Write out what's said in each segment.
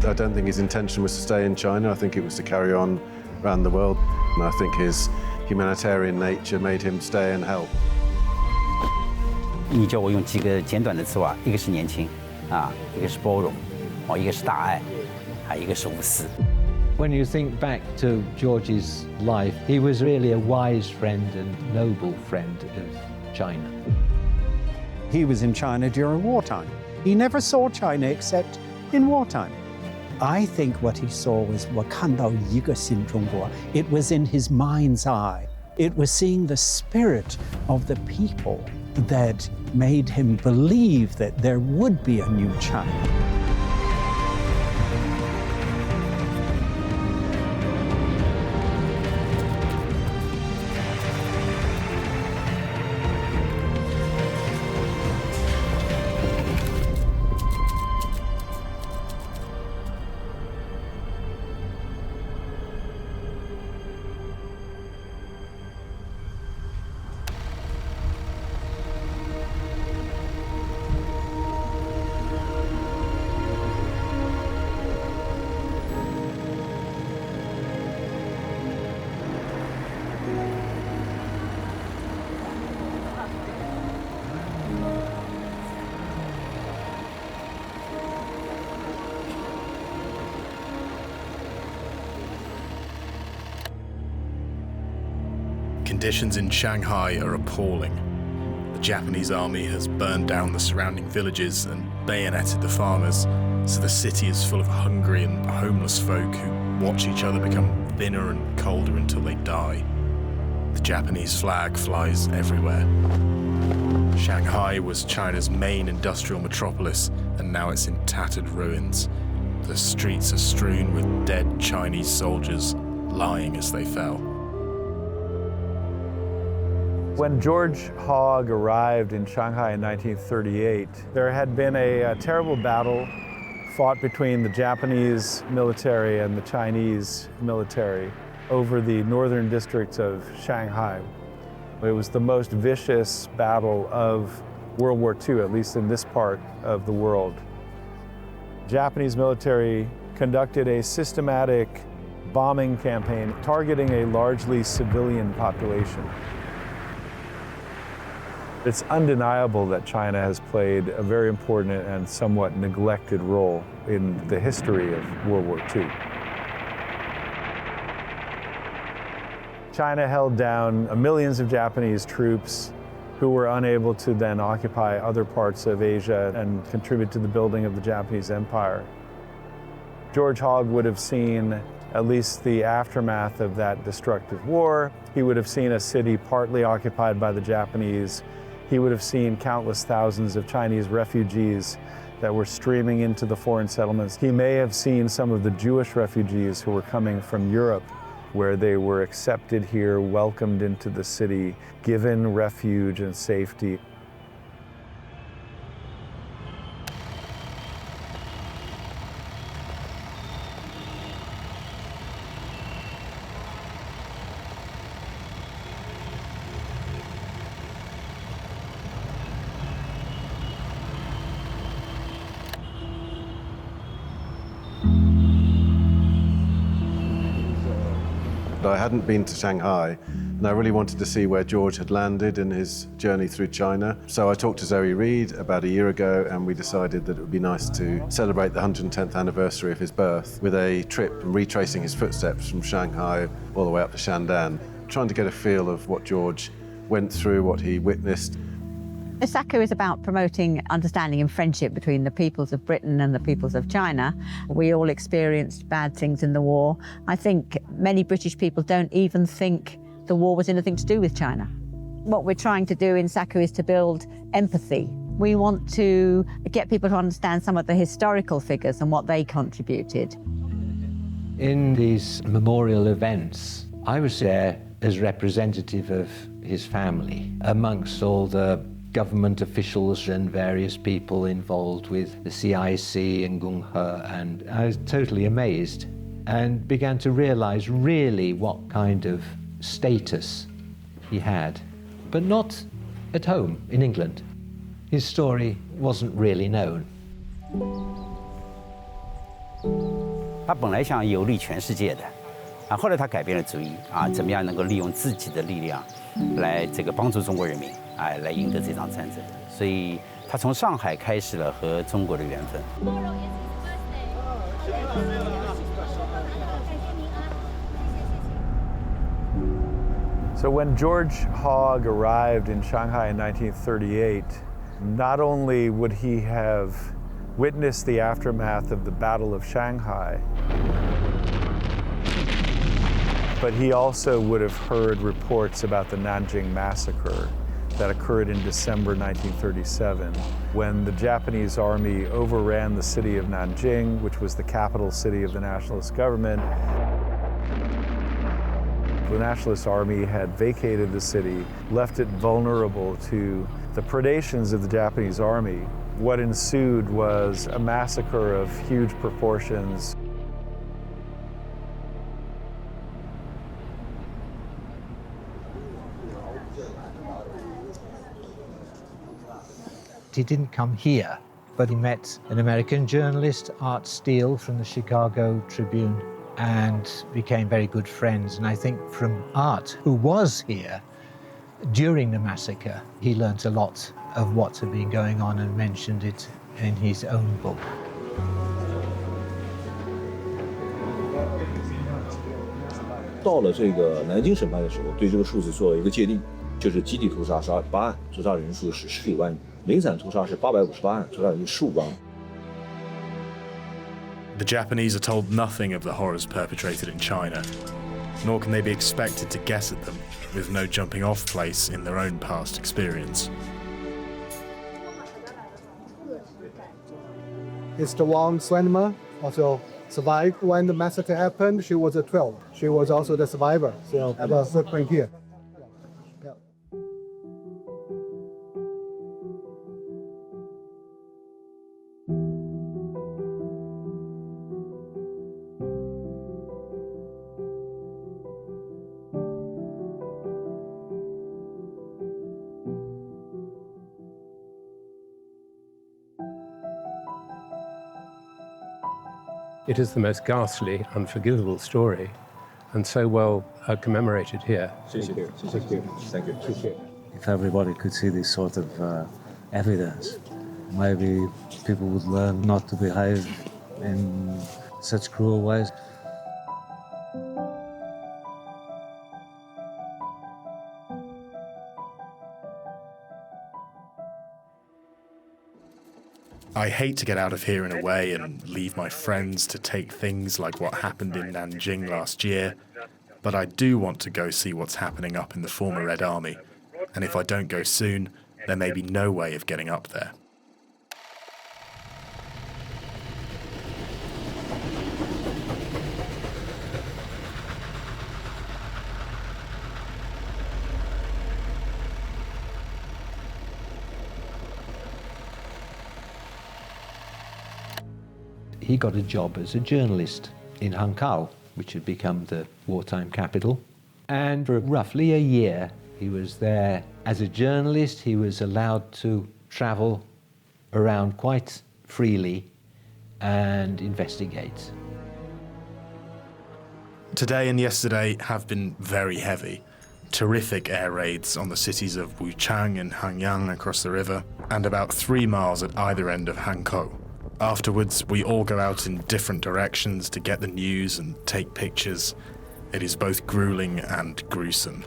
I don't think his intention was to stay in China. I think it was to carry on around the world. And I think his humanitarian nature made him stay and help. 你叫我用几个简短的词话，一个是年轻，一个是包容，一个是大爱，还有一个是无私。 When you think back to George's life, he was really a wise friend and noble friend of China. He was in China during wartime. He never saw China except in wartime. I think what he saw was 我看到一个新中国. It was in his mind's eye. It was seeing the spirit of the people that made him believe that there would be a new China. Conditions in Shanghai are appalling. The Japanese army has burned down the surrounding villages and bayoneted the farmers, so the city is full of hungry and homeless folk who watch each other become thinner and colder until they die. The Japanese flag flies everywhere. Shanghai was China's main industrial metropolis, and now it's in tattered ruins. The streets are strewn with dead Chinese soldiers lying as they fell. When George Hogg arrived in Shanghai in 1938, there had been a terrible battle fought between the Japanese military and the Chinese military over the northern districts of Shanghai. It was the most vicious battle of World War II, at least in this part of the world. The Japanese military conducted a systematic bombing campaign targeting a largely civilian population. It's undeniable that China has played a very important and somewhat neglected role in the history of World War II. China held down millions of Japanese troops who were unable to then occupy other parts of Asia and contribute to the building of the Japanese Empire. George Hogg would have seen at least the aftermath of that destructive war. He would have seen a city partly occupied by the Japanese. He would have seen countless thousands of Chinese refugees that were streaming into the foreign settlements. He may have seen some of the Jewish refugees who were coming from Europe, where they were accepted here, welcomed into the city, given refuge and safety. I hadn't been to Shanghai, and I really wanted to see where George had landed in his journey through China. So I talked to Zoe Reed about a year ago, and we decided that it would be nice to celebrate the 110th anniversary of his birth with a trip retracing his footsteps from Shanghai all the way up to Shandan, trying to get a feel of what George went through, what he witnessed. SACO is about promoting understanding and friendship between the peoples of Britain and the peoples of China. We all experienced bad things in the war. I think many British people don't even think the war was anything to do with China. What we're trying to do in SACO is to build empathy. We want to get people to understand some of the historical figures and what they contributed. In these memorial events, I was there as representative of his family, amongst all the government officials and various people involved with the CIC and Gung He, and I was totally amazed and began to realize really what kind of status he had, but not at home in England. His story wasn't really known. 他本来想游历全世界的，啊，后来他改变了主意，啊，怎么样能够利用自己的力量，来这个帮助中国人民，哎，来赢得这场战争。所以他从上海开始了和中国的缘分。So when George Hogg arrived in Shanghai in 1938, not only would he have witnessed the aftermath of the Battle of Shanghai, but he also would have heard reports about the Nanjing massacre that occurred in December 1937, when the Japanese army overran the city of Nanjing, which was the capital city of the nationalist government. The Nationalist Army had vacated the city, left it vulnerable to the predations of the Japanese Army. What ensued was a massacre of huge proportions. He didn't come here, but he met an American journalist, Art Steele, from the Chicago Tribune, and became very good friends. And I think from Art, who was here during the massacre, he learnt a lot of what had been going on and mentioned it in his own book. 到了这个南京审判的时候，对这个数字做了一个界定，就是集体屠杀是28案，屠杀人数是19万人；零散屠杀是858案，屠杀人数15万。The Japanese are told nothing of the horrors perpetrated in China, nor can they be expected to guess at them, with no jumping-off place in their own past experience. Mr. Wang Swenma also survived when the massacre happened. She was 12. She was also the survivor. So I have a footprint here. It is the most ghastly, unforgivable story, and so well commemorated here. Thank you. Thank you. If everybody could see this sort of evidence, maybe people would learn not to behave in such cruel ways. I hate to get out of here in a way and leave my friends to take things like what happened in Nanjing last year, but I do want to go see what's happening up in the former Red Army, and if I don't go soon, there may be no way of getting up there. He got a job as a journalist in Hankow, which had become the wartime capital. And for roughly a year, he was there as a journalist. He was allowed to travel around quite freely and investigate. Today and yesterday have been very heavy. Terrific air raids on the cities of Wuchang and Hanyang across the river, and about 3 miles at either end of Hankou. Afterwards, we all go out in different directions to get the news and take pictures. It is both grueling and gruesome.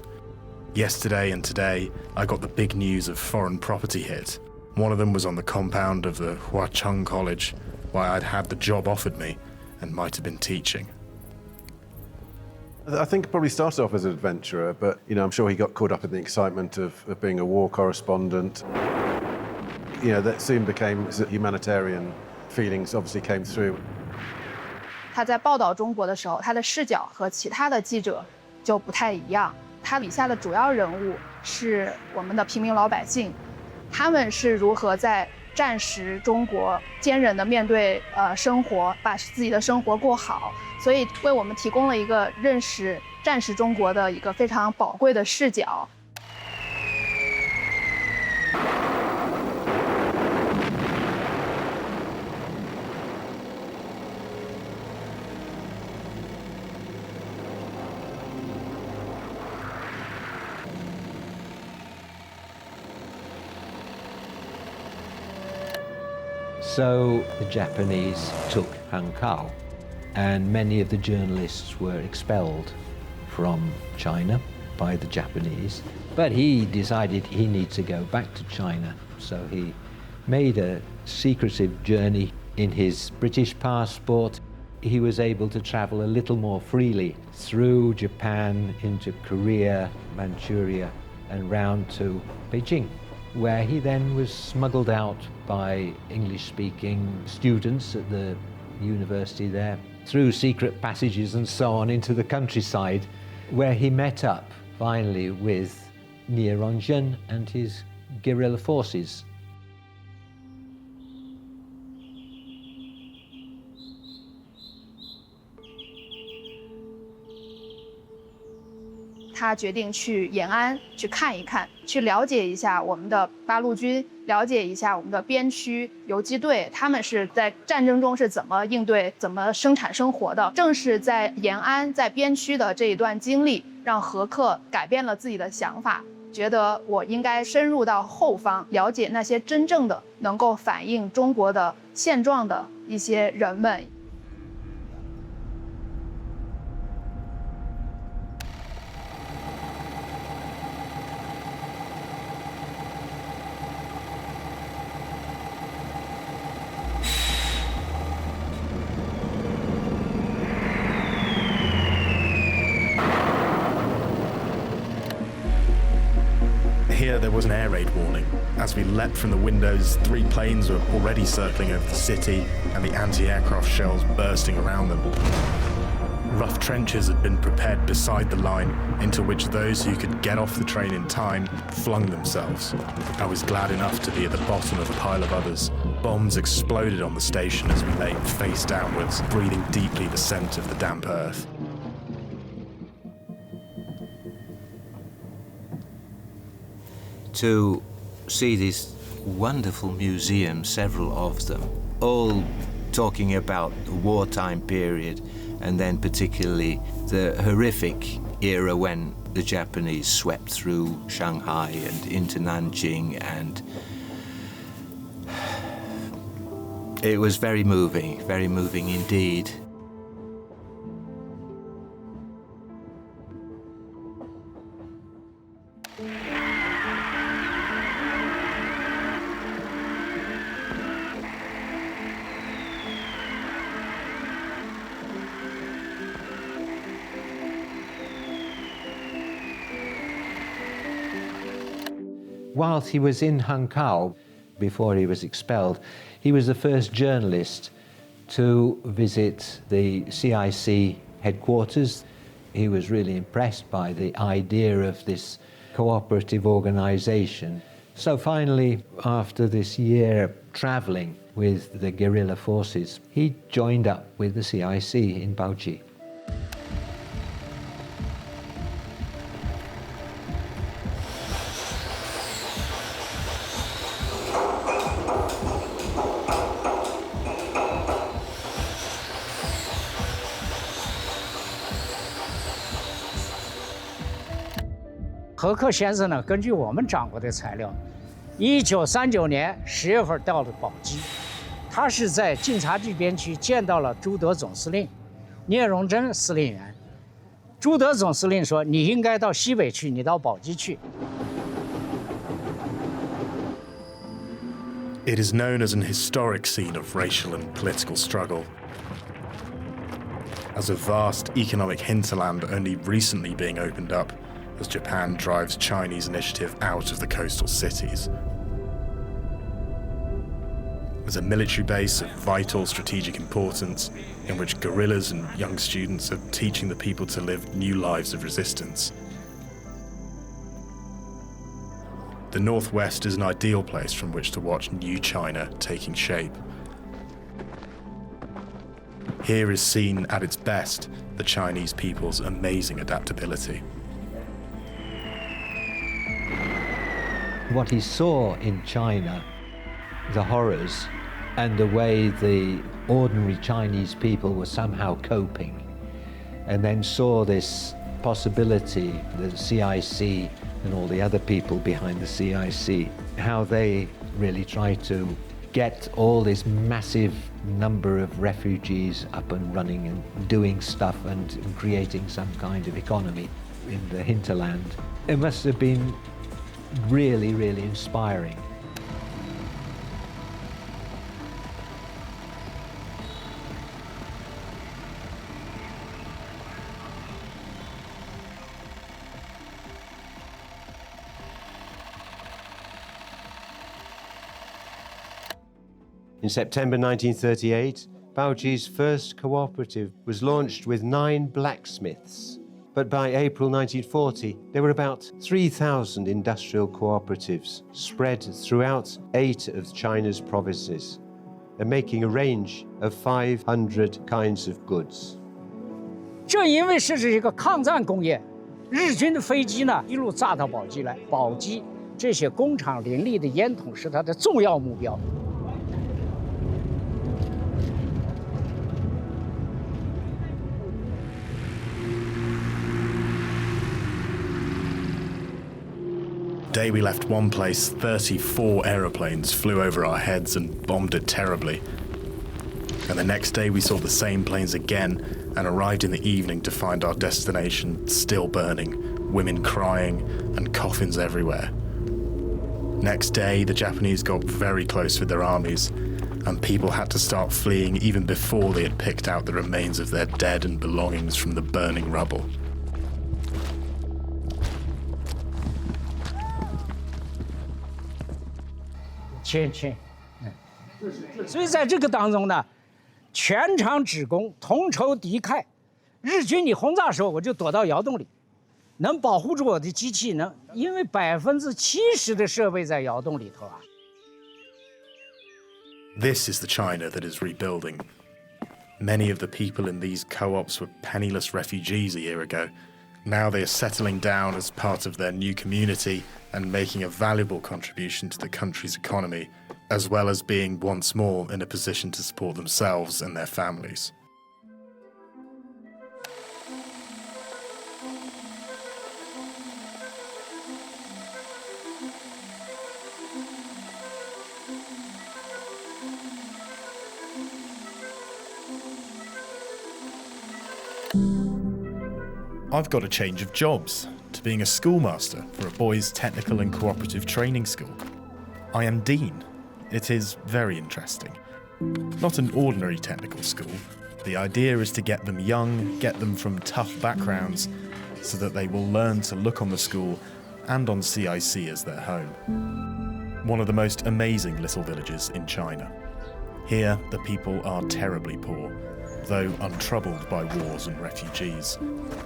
Yesterday and today, I got the big news of foreign property hit. One of them was on the compound of the Huacheng College, where I'd had the job offered me and might have been teaching. I think it probably started off as an adventurer, but I'm sure he got caught up in the excitement of being a war correspondent. That soon became humanitarian feelings obviously came through. 他在报道中国的时候，他的视角和其他的记者就不太一样。他笔下的主要人物是我们的平民老百姓，他们是如何在战时中国坚韧地面对生活，把自己的生活过好，所以为我们提供了一个认识战时中国的一个非常宝贵的视角。So the Japanese took Hankow, and many of the journalists were expelled from China by the Japanese. But he decided he needs to go back to China, so he made a secretive journey. In his British passport, he was able to travel a little more freely through Japan into Korea, Manchuria, and round to Beijing, where he then was smuggled out by English-speaking students at the university there, through secret passages and so on into the countryside, where he met up finally with Niranjan and his guerrilla forces. 他决定去延安去看一看，去了解一下我们的八路军，了解一下我们的边区游击队，他们是在战争中是怎么应对、怎么生产生活的。正是在延安、在边区的这一段经历，让何克改变了自己的想法，觉得我应该深入到后方，了解那些真正的能够反映中国的现状的一些人们。Here there was an air raid warning. As we leapt from the windows, 3 planes were already circling over the city and the anti-aircraft shells bursting around them. Rough trenches had been prepared beside the line into which those who could get off the train in time flung themselves. I was glad enough to be at the bottom of a pile of others. Bombs exploded on the station as we lay face downwards, breathing deeply the scent of the damp earth. To see this wonderful museum, several of them, all talking about the wartime period, and then particularly the horrific era when the Japanese swept through Shanghai and into Nanjing, and it was very moving indeed. Whilst he was in Hankow, before he was expelled, he was the first journalist to visit the CIC headquarters. He was really impressed by the idea of this cooperative organization. So finally, after this year traveling with the guerrilla forces, he joined up with the CIC in Baoji.何克先生呢，根据我们掌握的材料，1939年10月份到了宝鸡，他是在晋察冀边区见到了朱德总司令聂荣臻司令员。朱德总司令说：“你应该到西北去，你到宝鸡去。” It is known as an historic scene of racial and political struggle. As a vast economic hinterland only recently being opened up, as Japan drives Chinese initiative out of the coastal cities. As a military base of vital strategic importance, in which guerrillas and young students are teaching the people to live new lives of resistance. The Northwest is an ideal place from which to watch new China taking shape. Here is seen at its best the Chinese people's amazing adaptability. What he saw in China, the horrors, and the way the ordinary Chinese people were somehow coping, and then saw this possibility, the CIC and all the other people behind the CIC, how they really tried to get all this massive number of refugees up and running and doing stuff and creating some kind of economy in the hinterland. It must have been really, really inspiring. In September 1938, Baoji's first cooperative was launched with 9 blacksmiths. But by April 1940, there were about 3,000 industrial cooperatives spread throughout 8 of China's provinces and making a range of 500 kinds of goods. 正因为是这个抗战工业，日军的飞机呢一路炸到宝鸡来，宝鸡这些工厂林立的烟筒是它的重要目标。The day we left one place, 34 aeroplanes flew over our heads and bombed it terribly. And the next day we saw the same planes again and arrived in the evening to find our destination still burning, women crying and coffins everywhere. Next day, the Japanese got very close with their armies and people had to start fleeing even before they had picked out the remains of their dead and belongings from the burning rubble. 所以在这个当中呢，全场职工同仇敌忾。日军你轰炸的时候，我就躲到窑洞里，能保护住我的机器，因为70%的设备在窑洞里头啊。This is the China that is rebuilding. Many of the people in these co-ops were penniless refugees a year ago. Now they are settling down as part of their new community and making a valuable contribution to the country's economy, as well as being once more in a position to support themselves and their families. I've got a change of jobs to being a schoolmaster for a boys' technical and cooperative training school. I am dean. It is very interesting. Not an ordinary technical school. The idea is to get them young, get them from tough backgrounds, so that they will learn to look on the school and on CIC as their home. One of the most amazing little villages in China. Here, the people are terribly poor, though untroubled by wars and refugees.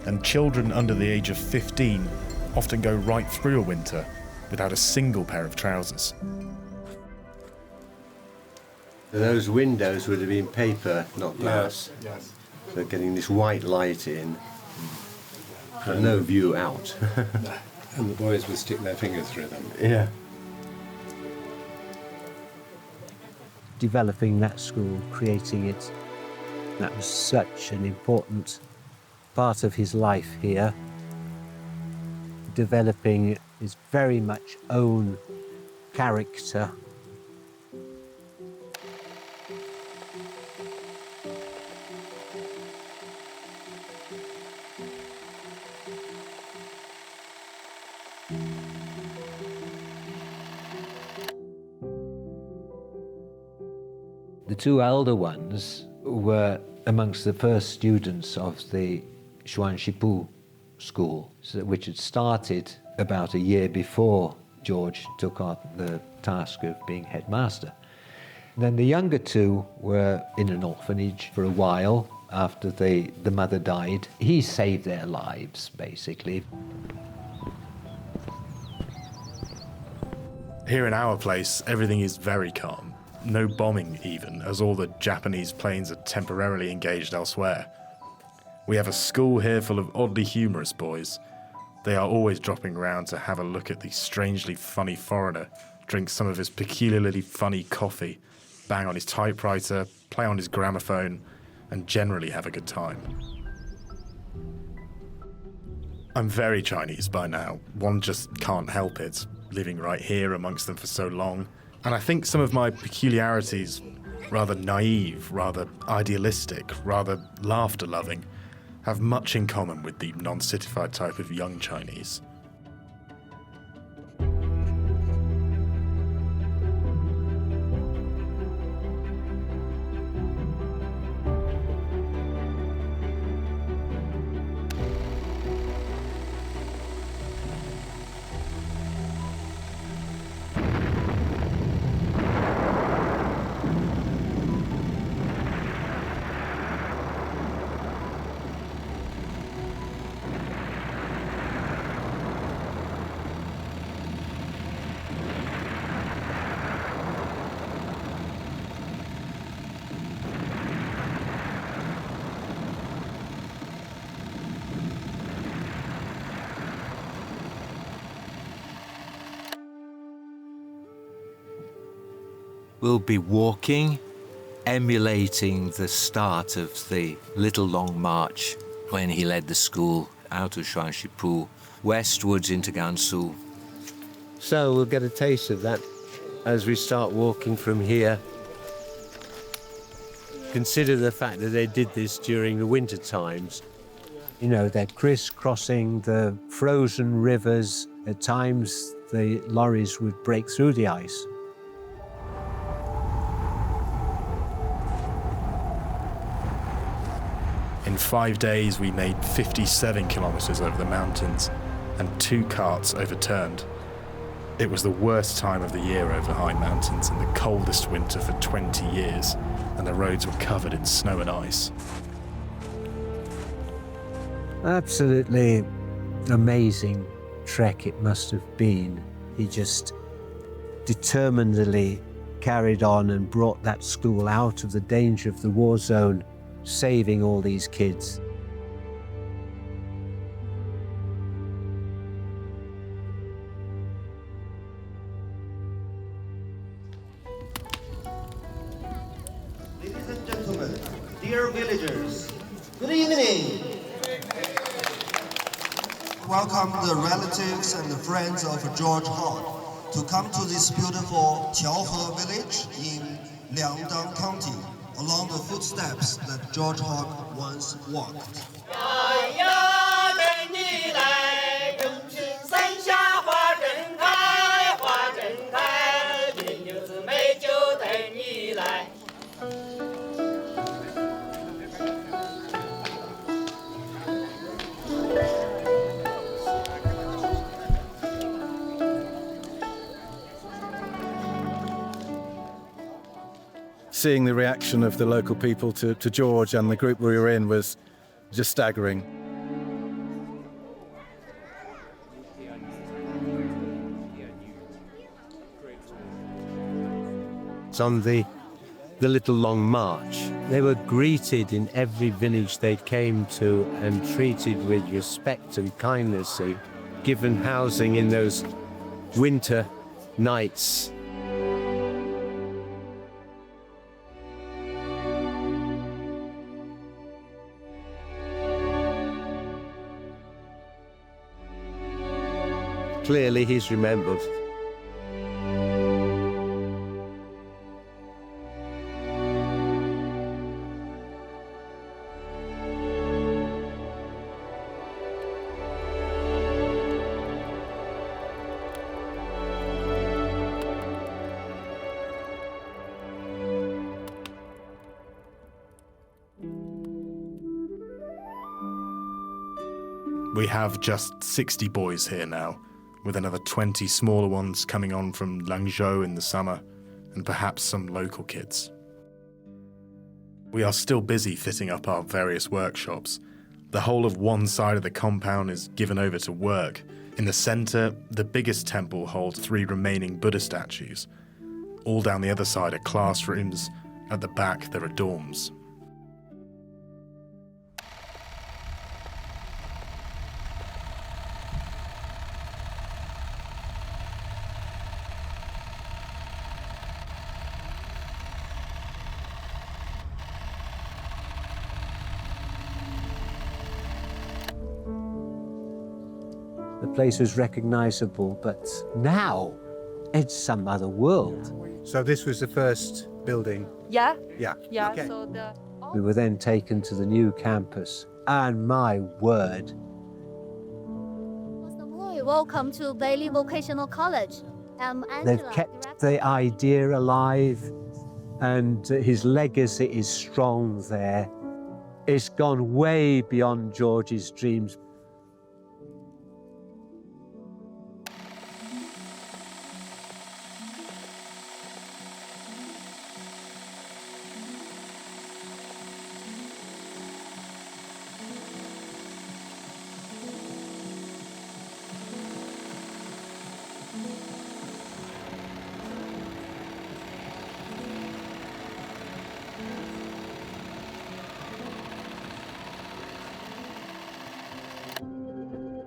And children under the age of 15 often go right through a winter without a single pair of trousers. Those windows would have been paper, not glass. Yes. So getting this white light in, but no view out. And the boys would stick their fingers through them. Yeah. Developing that school, creating it, that was such an important part of his life here. Developing his very much own character. The 2 elder ones were amongst the first students of the Xuanxipu school, which had started about a year before George took on the task of being headmaster. Then the younger 2 were in an orphanage for a while after the mother died. He saved their lives, basically. Here in our place, everything is very calm. No bombing even, as all the Japanese planes are temporarily engaged elsewhere. We have a school here full of oddly humorous boys. They are always dropping around to have a look at the strangely funny foreigner, drink some of his peculiarly funny coffee, bang on his typewriter, play on his gramophone, and generally have a good time. I'm very Chinese by now. One just can't help it, living right here amongst them for so long. And I think some of my peculiarities, rather naive, rather idealistic, rather laughter-loving, have much in common with the non-citified type of young Chinese. We'll be walking, emulating the start of the Little Long March when he led the school out of双石铺, westwards into Gansu. So we'll get a taste of that as we start walking from here. Consider the fact that they did this during the winter times. You know, they're crisscrossing the frozen rivers. At times, the lorries would break through the ice. In 5 days, we made 57 kilometers over the mountains, and 2 carts overturned. It was the worst time of the year over high mountains and the coldest winter for 20 years, and the roads were covered in snow and ice. Absolutely amazing trek it must have been. He just determinedly carried on and brought that school out of the danger of the war zone, saving all these kids. Ladies and gentlemen, dear villagers, good evening. Welcome the relatives and the friends of George Hogg to come to this beautiful Qiaohe village in Liangdang County, along the footsteps that George Hogg once walked. Seeing the reaction of the local people to George and the group we were in was just staggering. It's on the Little Long March. They were greeted in every village they came to and treated with respect and kindness, and given housing in those winter nights. Clearly, he's remembered. We have just 60 boys here now, with another 20 smaller ones coming on from Langzhou in the summer, and perhaps some local kids. We are still busy fitting up our various workshops. The whole of one side of the compound is given over to work. In the center, the biggest temple holds 3 remaining Buddha statues. All down the other side are classrooms. At the back, there are dorms. The place was recognizable, but now it's some other world. So this was the first building? Yeah. Yeah. Yeah. Okay. So the. We were then taken to the new campus, and my word. Welcome to Bailey Vocational College. Angela, They've kept the idea alive, and his legacy is strong there. It's gone way beyond George's dreams.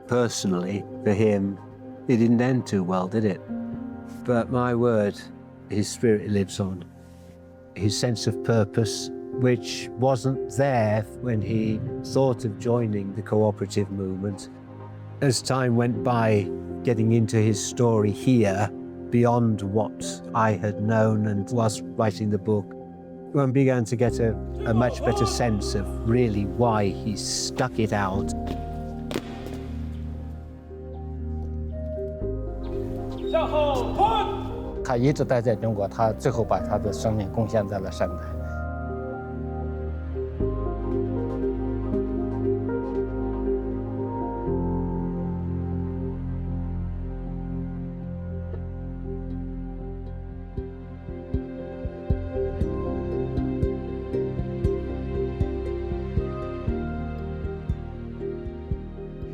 Personally, for him, it didn't end too well, did it? But my word, his spirit lives on. His sense of purpose, which wasn't there when he thought of joining the cooperative movement. As time went by, getting into his story here, beyond what I had known and whilst writing the book, one began to get a much better sense of really why he stuck it out. 他一直待在中国，他最后把他的生命贡献在了上海。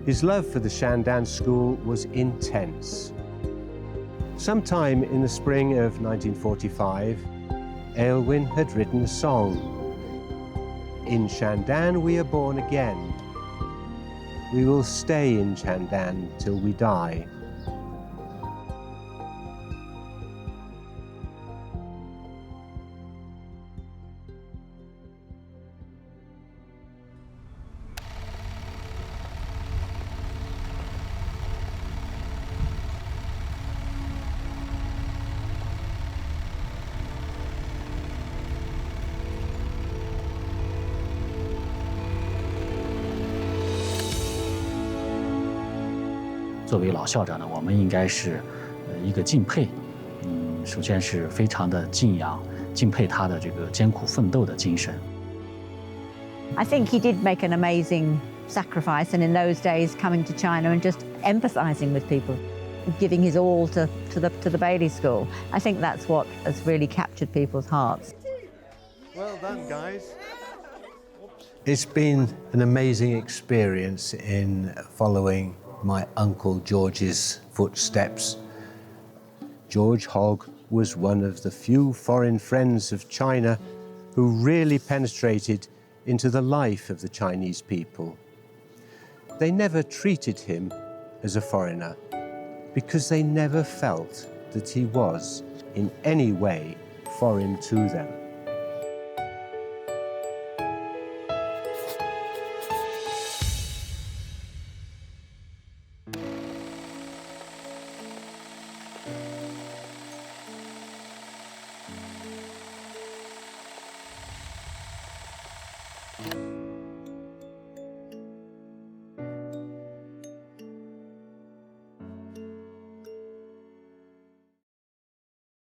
His love for the Shandan School was intense. Sometime in the spring of 1945, Aylwin had written a song. In Shandan we are born again. We will stay in Shandan till we die. 作为老校长呢，我们应该是一个敬佩，首先是非常的敬仰、敬佩他的这个艰苦奋斗的精神。I think he did make an amazing sacrifice, and in those days, coming to China and just empathizing with people, giving his all to the Bailey School. I think that's what has really captured people's hearts. Well done, guys. It's been an amazing experience in following my Uncle George's footsteps. George Hogg was one of the few foreign friends of China who really penetrated into the life of the Chinese people. They never treated him as a foreigner because they never felt that he was in any way foreign to them.